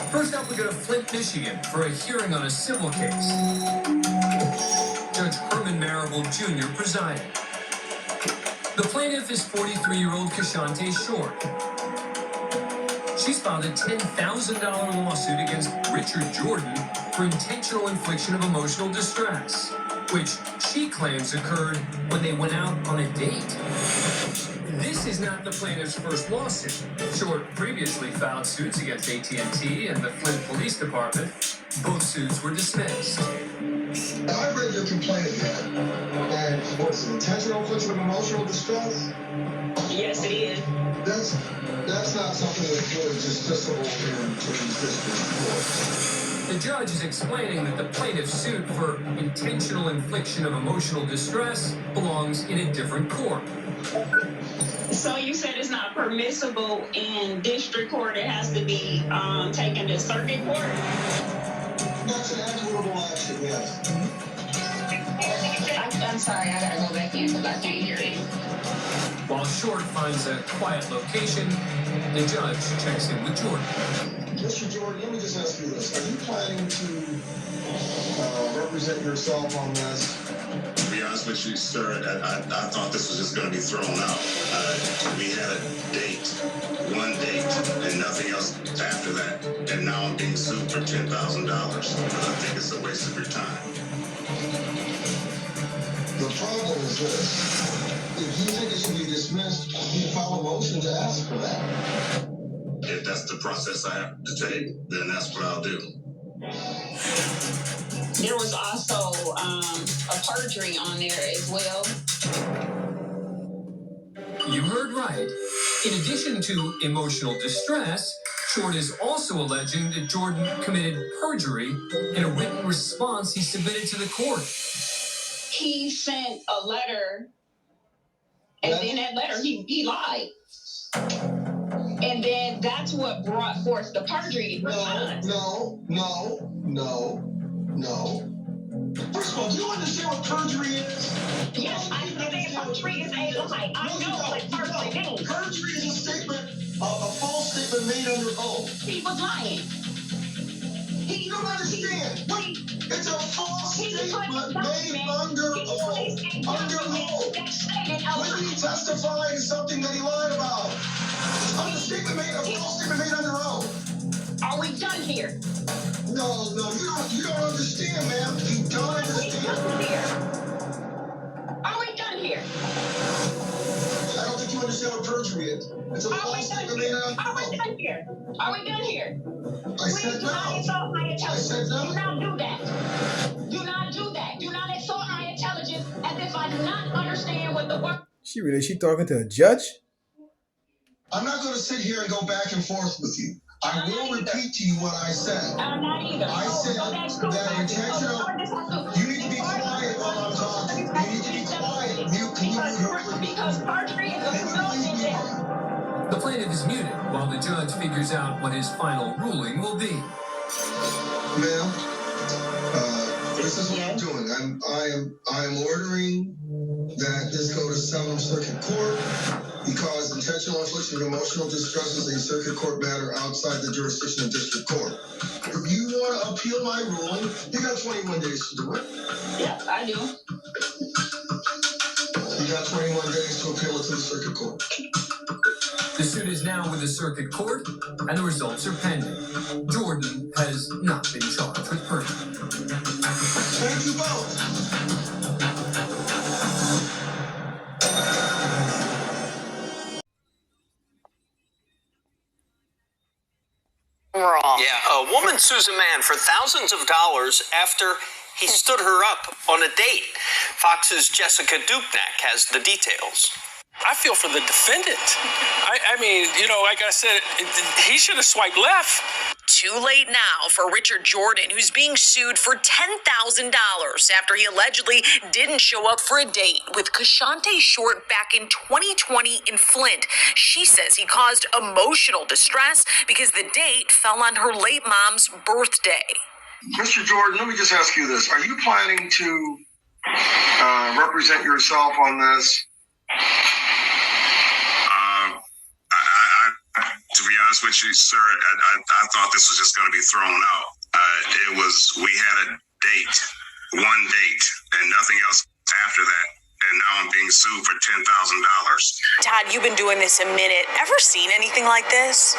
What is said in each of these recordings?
First up, we go to Flint, Michigan for a hearing on a civil case. Judge Herman Marable Jr. presiding. The plaintiff is 43-year-old Kashante Short. She's filed a $10,000 lawsuit against Richard Jordan for intentional infliction of emotional distress, which she claims occurred when they went out on a date. This is not the plaintiff's first lawsuit. Short previously filed suits against AT&T and the Flint Police Department. Both suits were dismissed. I read your complaint again. And what's it, intentional infliction of emotional distress? Yes, it is. That's not something that's really justiciable in district court. The judge is explaining that the plaintiff's suit for intentional infliction of emotional distress belongs in a different court. So you said it's not permissible in district court. It has to be taken to circuit court? That's an equitable action, yes. I'm sorry, I gotta go back in because I can't hear you. While Short finds a quiet location, the judge checks in with Jordan. Mr. Jordan, let me just ask you this. Are you planning to represent yourself on this? To be honest with you, sir, I thought this was just going to be thrown out. We had a date, one date, and nothing else after that. And now I'm being sued for $10,000. I think it's a waste of your time. The problem is this. If you think it should be dismissed, you can file a motion to ask for that. If that's the process I have to take, then that's what I'll do. There was also a perjury on there as well. You heard right. In addition to emotional distress, Short is also alleging that Jordan committed perjury in a written response he submitted to the court. He sent a letter, and then that letter, he lied. And then that's what brought forth the perjury response. No. First of all, do you understand what perjury is? Yes, I understand perjury is a lie. I know what perjury means. Perjury is a statement, a false statement made under oath. He was lying. You don't understand. It's a false statement made under oath. Under oath. When he testified to something that he lied about. A false statement made under oath. Are we done here? No, you don't understand, ma'am. You don't understand. Are we done here? I don't think you understand what perjury is. It's a false statement made under oath. Are we done here? Are we done here? I said no. I said no. Do not do that. Do not do that. Do not insult my intelligence as if I do not understand what the word. She talking to a judge? I'm not going to sit here and go back and forth with you. I will repeat to you what I said. I'm not either. I said that intentional. You need to be quiet while I'm talking. You need to be quiet. Because perjury is a criminal. The plaintiff is muted while the judge figures out what his final ruling will be. Ma'am, this is what I'm doing. I am ordering that this go to 7th Circuit Court because intentional infliction of emotional distress is a circuit court matter outside the jurisdiction of district court. If you want to appeal my ruling, you got 21 days to do it. Yeah, I do. You got 21 days to appeal it to the circuit court. The suit is now with the circuit court, and the results are pending. Jordan has not been charged with perjury. Thank you both. Yeah, a woman sues a man for thousands of dollars after he stood her up on a date. Fox's Jessica Dupnack has the details. I feel for the defendant. I mean, you know, like I said, he should have swiped left. Too late now for Richard Jordan, who's being sued for $10,000 after he allegedly didn't show up for a date with Kashante Short back in 2020 in Flint. She says he caused emotional distress because the date fell on her late mom's birthday. Mr. Jordan, let me just ask you this. Are you planning to represent yourself on this? To be honest with you, sir, I thought this was just going to be thrown out. We had a date, one date, and nothing else after that. And now I'm being sued for $10,000. Todd, you've been doing this a minute. Ever seen anything like this?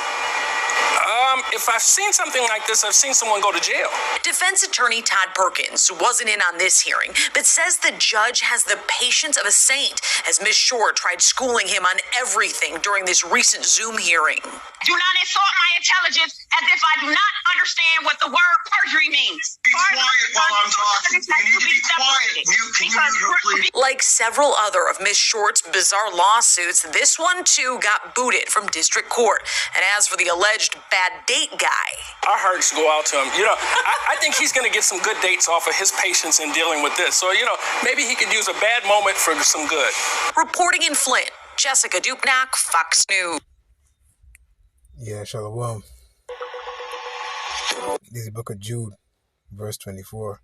If I've seen something like this, I've seen someone go to jail. Defense attorney Todd Perkins wasn't in on this hearing, but says the judge has the patience of a saint as Ms. Short tried schooling him on everything during this recent Zoom hearing. Do not insult my intelligence as if I do not understand what the word perjury means. Be quiet while I'm talking. You need to be quiet. Can you mute her, please? Like several other of Ms. Short's bizarre lawsuits, this one too got booted from district court. And as for the alleged bad date guy, Our hearts go out to him. You know, I think he's going to get some good dates off of his patience in dealing with this. So, you know, maybe he could use a bad moment for some good. reporting in Flint, Jessica Dupnack, Fox News. Yeah, Shalom. This is the book of Jude, verse 24.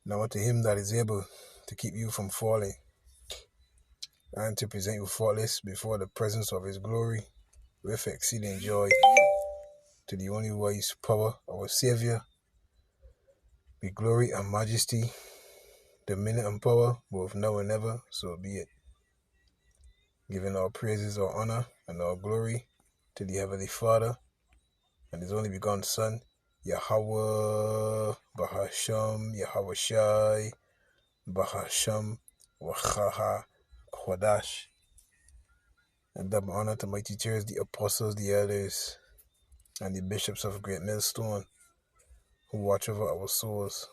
Now unto him that is able to keep you from falling, and to present you faultless before the presence of his glory, with exceeding joy, to the only wise power, our Savior, be glory and majesty, dominion and power, both now and ever, so be it. Giving all praises, all honor, and all glory to the Heavenly Father, and his only begotten Son, Yahweh, Bahasham, Yahweh Shai, Bahasham, Wachaha, Kwadash. And double honor to my teachers, the apostles, the elders, and the bishops of Great Millstone, who watch over our souls.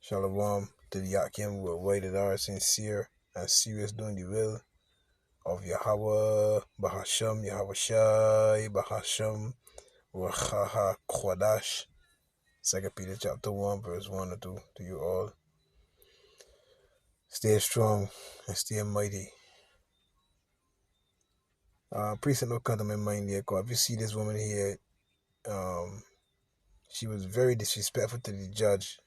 Shalom to the Yakim worldwide that are sincere and serious doing the will of Yahweh, Bahasham, Yahweh Shai, Bahasham, Wachaha, Kwadash. 2 Peter chapter 1, verse 1 or 2 to you all. Stay strong and stay mighty. Priest no come to my mind here, because if you see this woman here, she was very disrespectful to the judge.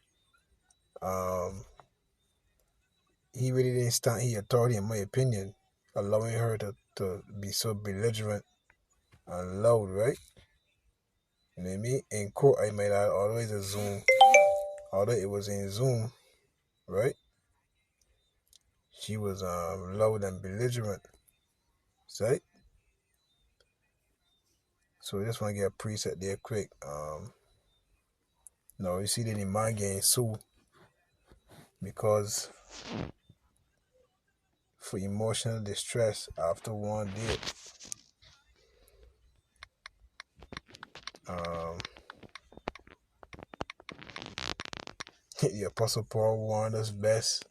He really didn't stand his authority, in my opinion, allowing her to be so belligerent and loud, right? You know what I mean? In court, I might add, although it's a Zoom, although it was in Zoom, right? She was loud and belligerent, right? So I just want to get a preset there quick. No, you see that in my game, so because for emotional distress after one date. The Apostle Paul warned us best.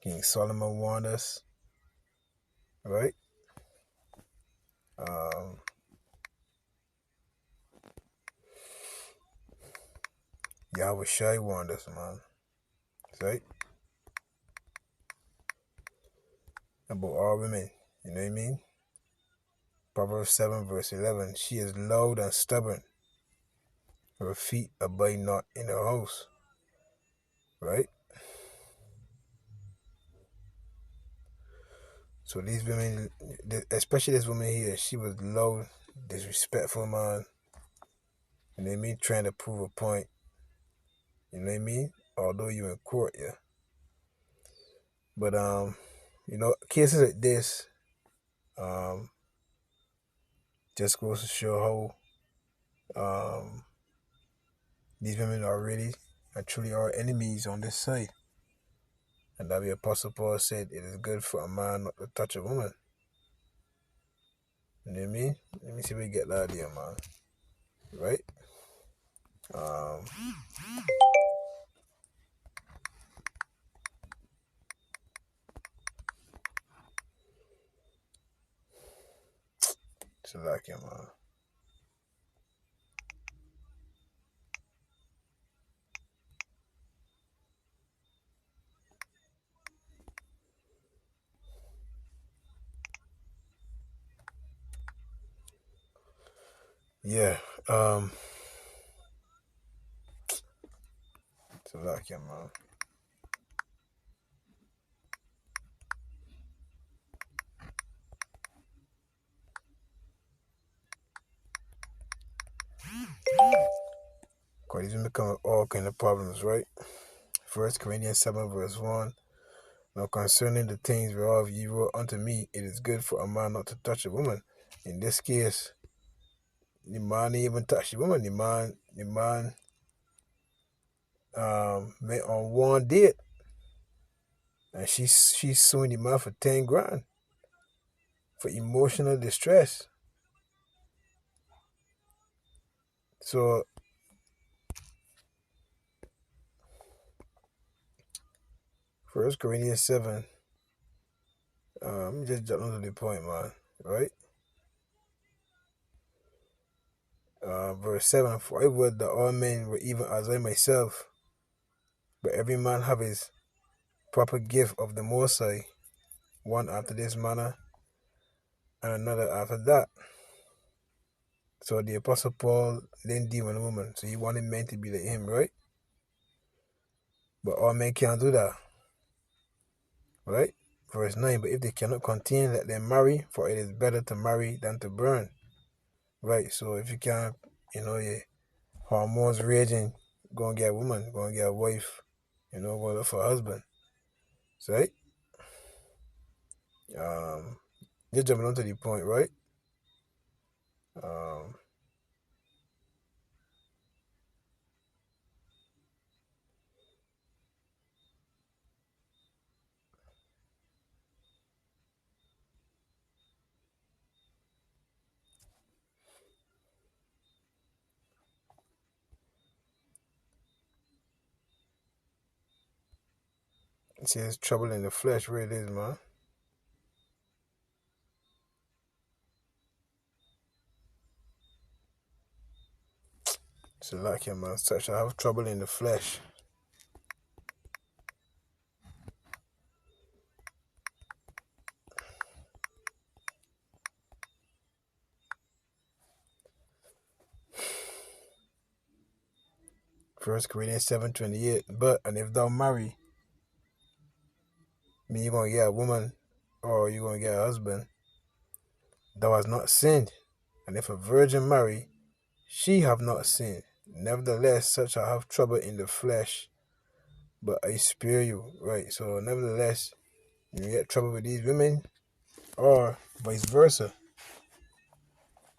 King Solomon warned us, right? Yahweh Shai warned us, man. Right? About all women, you know what I mean? Proverbs 7 verse 11, she is loud and stubborn. Her feet abide not in her house. Right? So these women, especially this woman here, she was loud, disrespectful, man. You know what I mean? Trying to prove a point. You know what I mean? Although you're in court, yeah. But, you know, cases like this, just goes to show how these women are really and truly our enemies on this side. And that the Apostle Paul said it is good for a man not to touch a woman. You know what I mean? Let me see if we get that idea, man. Right? So like him, man. Yeah. So like him, man. Because he's becoming all kind of problems, right? 1 Corinthians 7 verse 1. Now concerning the things whereof ye wrote unto me, it is good for a man not to touch a woman. In this case, the man ain't even touch the woman. The man went on one date, and she's suing the man for 10 grand for emotional distress. So 1 Corinthians 7, let me just jump onto the point, man. Right? Verse 7, for I would that all men were even as I myself, but every man have his proper gift of the Most High, one after this manner, and another after that. So the Apostle Paul didn't deal with a woman, so he wanted men to be like him, right? But all men can't do that, right? Verse 9, but if they cannot contain, let them marry, for it is better to marry than to burn. Right, so if you can't, your hormones raging, go and get a woman, go and get a wife, go look for a husband. So, right? Just jumping onto the point, right? It says trouble in the flesh, where it is, man. So like him, man. Such I have trouble in the flesh. First Corinthians 7:28. But and if thou marry, I mean you're gonna get a woman or you're gonna get a husband, thou hast not sinned. And if a virgin marry, she have not sinned. Nevertheless, such I have trouble in the flesh, but I spare you. Right. So nevertheless, you get trouble with these women, or vice versa.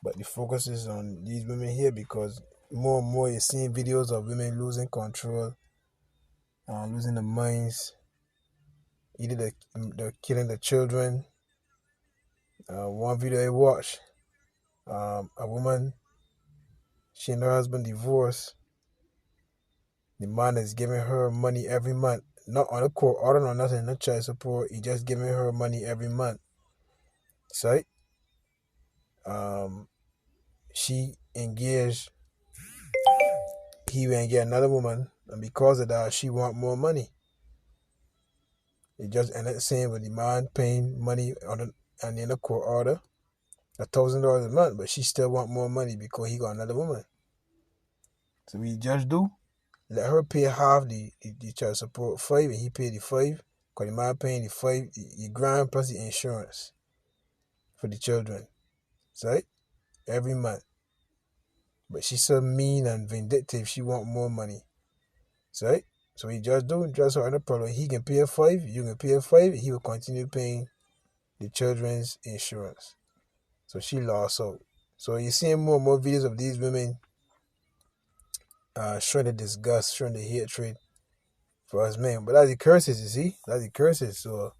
But the focus is on these women here because more and more you're seeing videos of women losing control, losing their minds. Either they're killing the children. One video I watched, a woman, she and her husband divorced. The man is giving her money every month, not on a court order or nothing, no child support. He just giving her money every month. So, she engaged. He went and get another woman, and because of that, she want more money. It just ended up saying with the man paying money and in a court order, $1,000 a month, but she still want more money because he got another woman. So we just do. Let her pay half the child support, 5, and he pay the 5. Because the man paying the 5, the grand plus the insurance for the children. So, every month. But she's so mean and vindictive, she want more money. So we just do, just her no problem. He can pay 5, you can pay 5, he will continue paying the children's insurance. So she lost out. So you're seeing more and more videos of these women showing the disgust, showing the hatred for us men. But that's the curses, you see? That's the curses. So,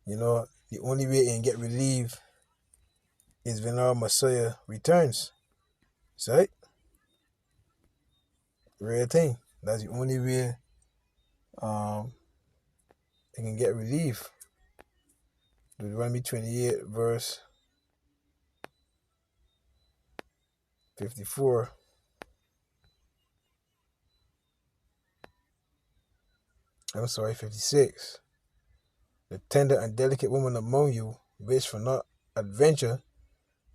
the only way you can get relief is when our Messiah returns. See? Real thing. That's the only way you can get relief. Deuteronomy 28 verse 54. I'm sorry, 56. The tender and delicate woman among you, which for not adventure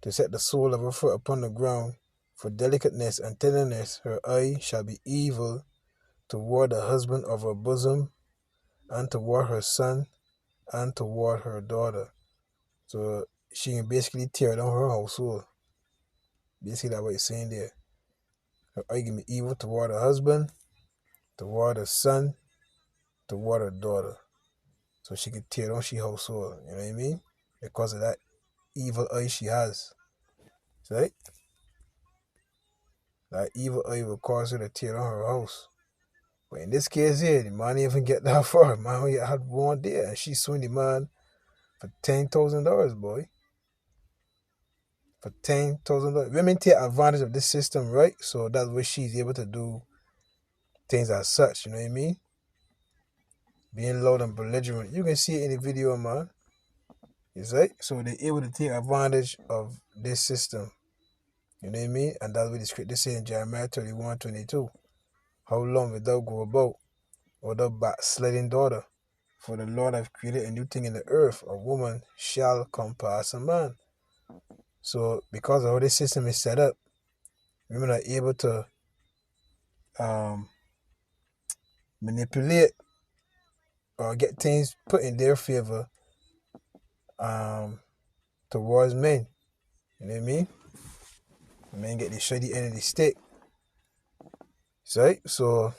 to set the sole of her foot upon the ground, for delicateness and tenderness her eye shall be evil toward the husband of her bosom, and toward her son, and toward her daughter. So she can basically tear down her household. Basically, that's what it's saying there. Her eye can be evil toward her husband, toward her son, toward her daughter. So she can tear down she household. You know what I mean? Because of that evil eye she has. Right? That evil eye will cause her to tear down her house. But in this case here, the man didn't even get that far. Man only had one there, and she sued the man for $10,000, boy. For $10,000. Women take advantage of this system, right? So that's why she's able to do things as such, you know what I mean? Being loud and belligerent. You can see it in the video, man. It's right? So they're able to take advantage of this system. You know what I mean? And that's what the scripture says in Jeremiah 31:22. How long will thou go about, or thou backsliding daughter? For the Lord hath created a new thing in the earth. A woman shall compass a man. So because of how this system is set up, women are able to manipulate or get things put in their favor towards men. You know what I mean? Men get the shady end of the stick. Right? So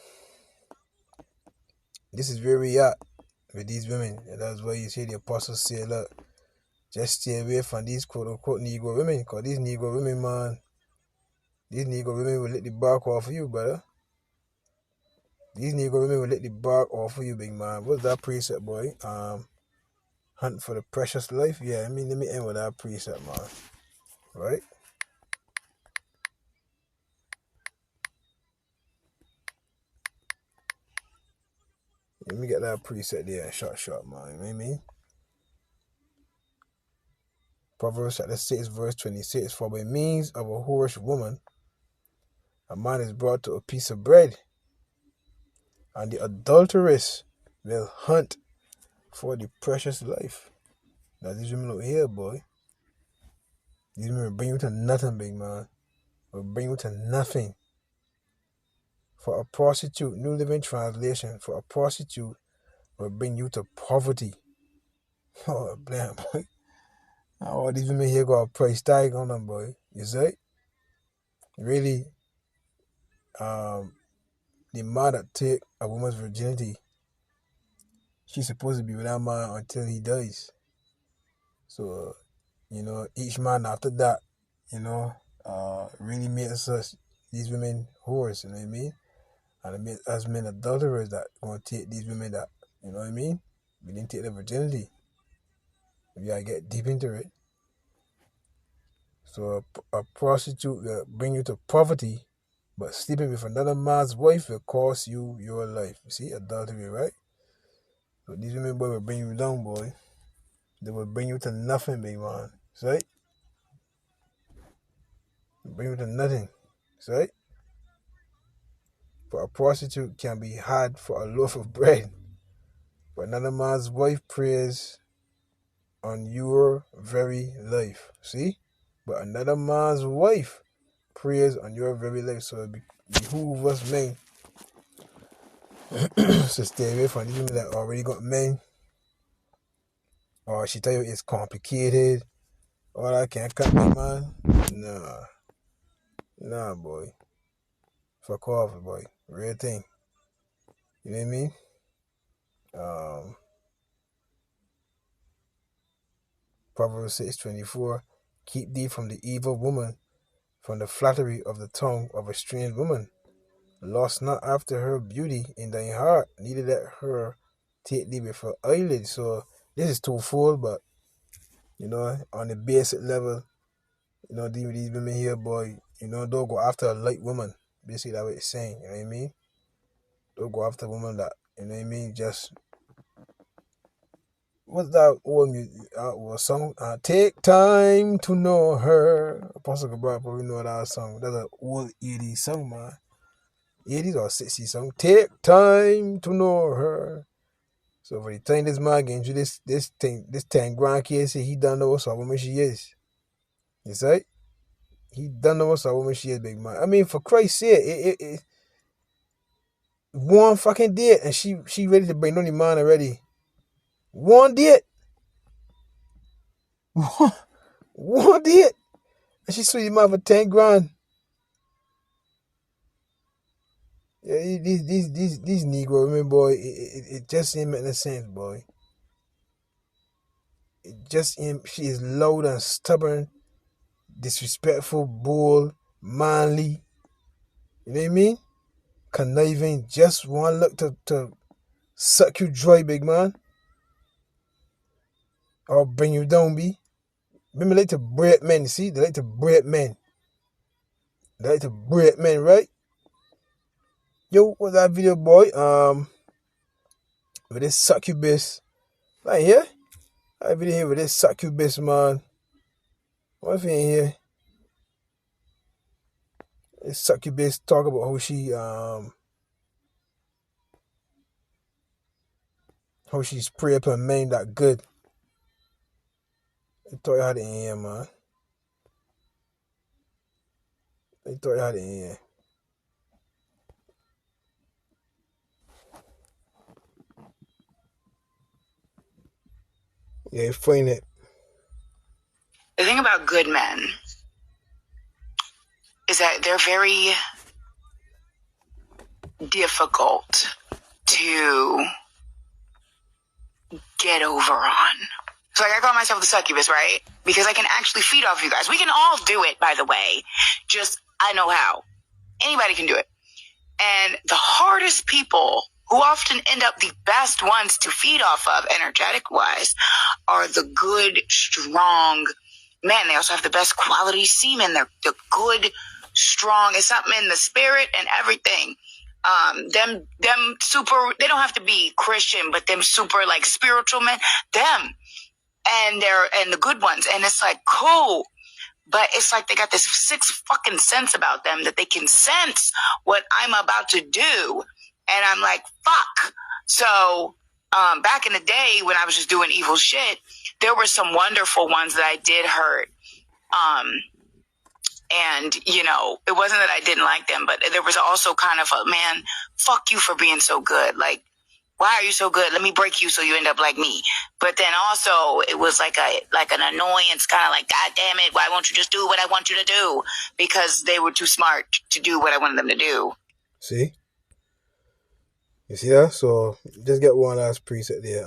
this is where we at with these women. And that's why you see the apostles say, look, just stay away from these quote-unquote Negro women. Because these Negro women, man, these Negro women will let the bark off of you, brother. These Negro women will let the bark off of you, big man. What's that precept, boy? Hunt for the precious life? Yeah, let me end with that precept, man. Right? Let me get that preset there, short, man. You know what I mean? Proverbs chapter 6, verse 26. For by means of a whorish woman, a man is brought to a piece of bread, and the adulteress will hunt for the precious life. Now, these women out here, boy, these women will bring you to nothing, big man. Will bring you to nothing. For a prostitute, New Living Translation, for a prostitute will bring you to poverty. Oh, damn, boy. All these women here got a price tag on them, boy. You see? Really, the man that take a woman's virginity, she's supposed to be with that man until he dies. So, you know, each man after that, you know, really makes us, these women, whores, you know what I mean? And it makes us men adulterers that going to take these women that, you know what I mean? We didn't take their virginity. We gotta get deep into it. So a prostitute will bring you to poverty, but sleeping with another man's wife will cost you your life. You see, adultery, right? So these women, boy, will bring you down, boy. They will bring you to nothing, big man. See? Bring you to nothing. See? For a prostitute can be had for a loaf of bread, but another man's wife preys on your very life. See? But another man's wife preys on your very life. So it behooves us men to stay away from these women that already got men. Or she tell you it's complicated. All that can't cut me, man. Nah, boy. Fuck off, boy. Real thing. You know what I mean? Proverbs 6:24. Keep thee from the evil woman, from the flattery of the tongue of a strange woman. Lost not after her beauty in thy heart, neither let her take thee with her eyelids. So this is twofold, but you know, on the basic level, you know, these women here, boy, you know, don't go after a light woman. Basically, that's what it's saying, you know what I mean? Don't go after a woman that, you know what I mean, just what's that old music, old song? Take time to know her. Apostle Gabriel probably know that song. That's an old 80s song, man. 80s or 60s song. Take time to know her. So for the time this man getting to this 10 grand case, he done know what woman she is. You see? He done know what woman she is, big man. I mean, for Christ's sake, it one fucking date and she ready to bring on the man already. One date. One date. And she sued him out for 10 grand. Yeah, these Negro women, boy, it just ain't making sense, boy. It just ain't. She is loud and stubborn, disrespectful, bold, manly. You know what I mean? Conniving, just one look to suck you dry, big man. Or bring you down, B. Women like to break men, see? They like to break men. They like to break men, right? Yo, what's that video, boy? With this succubus. Right here? That video here with this succubus, man. What's in here? This succubus talk about how she's prey upon men that good. They taught you how to in here, man. They taught you how to in here. Yeah, find it. The thing about good men is that they're very difficult to get over on. So like I call myself the succubus, right? Because I can actually feed off you guys. We can all do it, by the way. Just, I know how. Anybody can do it. And the hardest people who often end up the best ones to feed off of, energetic-wise, are the good, strong men. They also have the best quality semen. They're good, strong. It's something in the spirit and everything. Them super, they don't have to be Christian, but them super like spiritual men, them. And the good ones. And it's like, cool. But it's like they got this sixth fucking sense about them that they can sense what I'm about to do. And I'm like, fuck. So, back in the day when I was just doing evil shit, there were some wonderful ones that I did hurt. And, you know, it wasn't that I didn't like them, but there was also kind of a, man, fuck you for being so good. Like, why are you so good? Let me break you so you end up like me. But then also it was like an annoyance, kind of like, God damn it, why won't you just do what I want you to do? Because they were too smart to do what I wanted them to do. See? You see that? So just get one last preset there.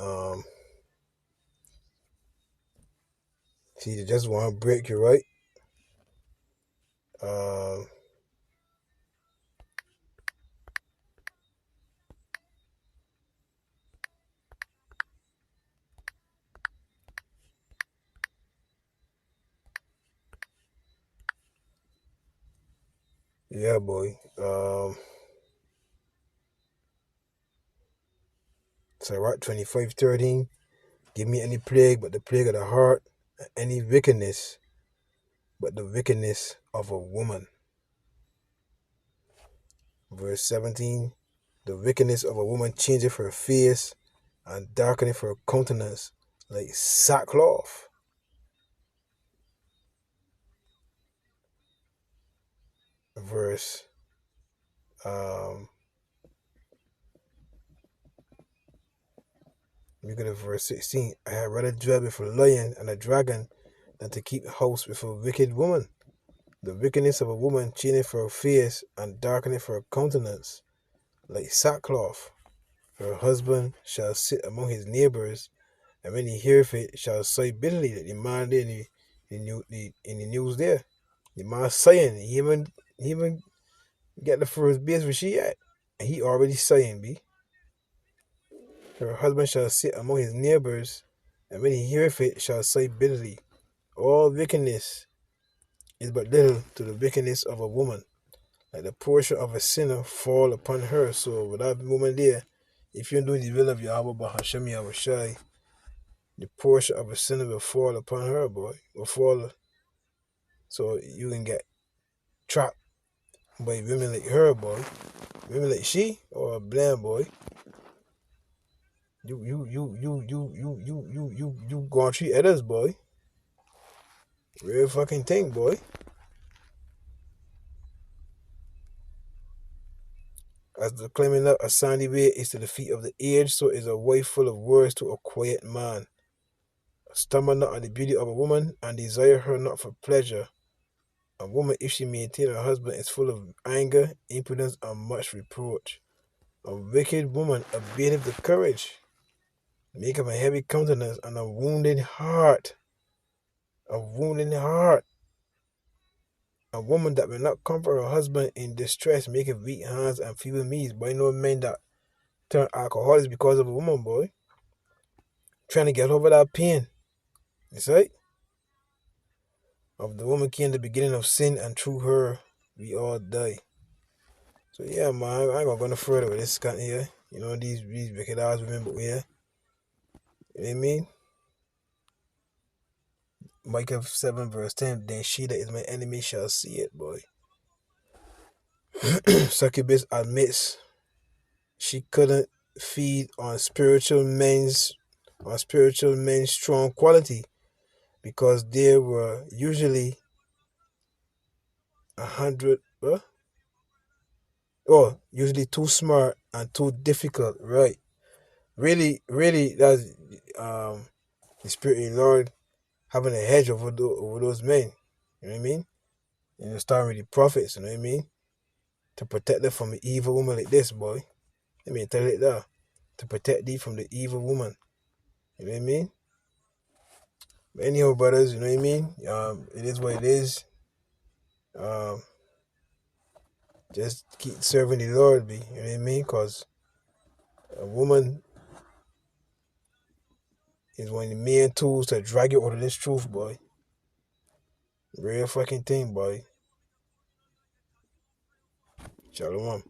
See, they just want to break you, right? Yeah, boy. Sirach 25:13. Give me any plague but the plague of the heart, and any wickedness but the wickedness of a woman. Verse 17. The wickedness of a woman changeth her face and darkeneth her countenance like sackcloth. Verse we go to verse 16. I had rather dwell with a lion and a dragon than to keep house with a wicked woman. The wickedness of a woman changeth her face and darkeneth her countenance like sackcloth. Her husband shall sit among his neighbors, and when he heareth it, shall sigh bitterly. That the man there in the news there. The man sighing, he even get the first base where she at. And he already sighing, B. Her husband shall sit among his neighbors, and when he heareth it, shall sigh bitterly. All wickedness is but little to the wickedness of a woman. Like the portion of a sinner fall upon her. So with that woman there, if you're doing the will of Yahweh Bahashemi Yahushai, the portion of a sinner will fall upon her, boy. Will fall, so you can get trapped by women like her, boy. Women like she or a blind boy. You gonna treat others, boy. Real fucking thing, boy. As the climbing up a sandy way is to the feet of the aged, so is a wife full of words to a quiet man. Stumble not at the beauty of a woman, and desire her not for pleasure. A woman, if she maintain her husband, is full of anger, impudence, and much reproach. A wicked woman abateth the courage, maketh a heavy countenance, and a wounded heart. A wounded heart. A woman that will not comfort her husband in distress maketh weak hands and feeble knees. By no men that turn alcoholics because of a woman, boy. Trying to get over that pain. You see? Of the woman came the beginning of sin, and through her we all die. So yeah, man, I ain't gonna go no further with this cunt here. You know, these wicked ass women, but yeah. You know what I mean? Micah 7 verse 10, then she that is my enemy shall see it, boy. Succubus admits she couldn't feed on spiritual men's strong quality because they were usually 100 usually too smart and too difficult, right? Really that's the Spirit of the Lord having a hedge over those men. You know what I mean? And starting with the prophets, you know what I mean? To protect them from an evil woman like this, boy. Let me tell you like that. To protect thee from the evil woman. You know what I mean? But anyhow, brothers, you know what I mean? It is what it is. Just keep serving the Lord, be. You know what I mean? Because a woman is one of the main tools to drag you out of this truth, boy. Real fucking thing, boy. Shalom.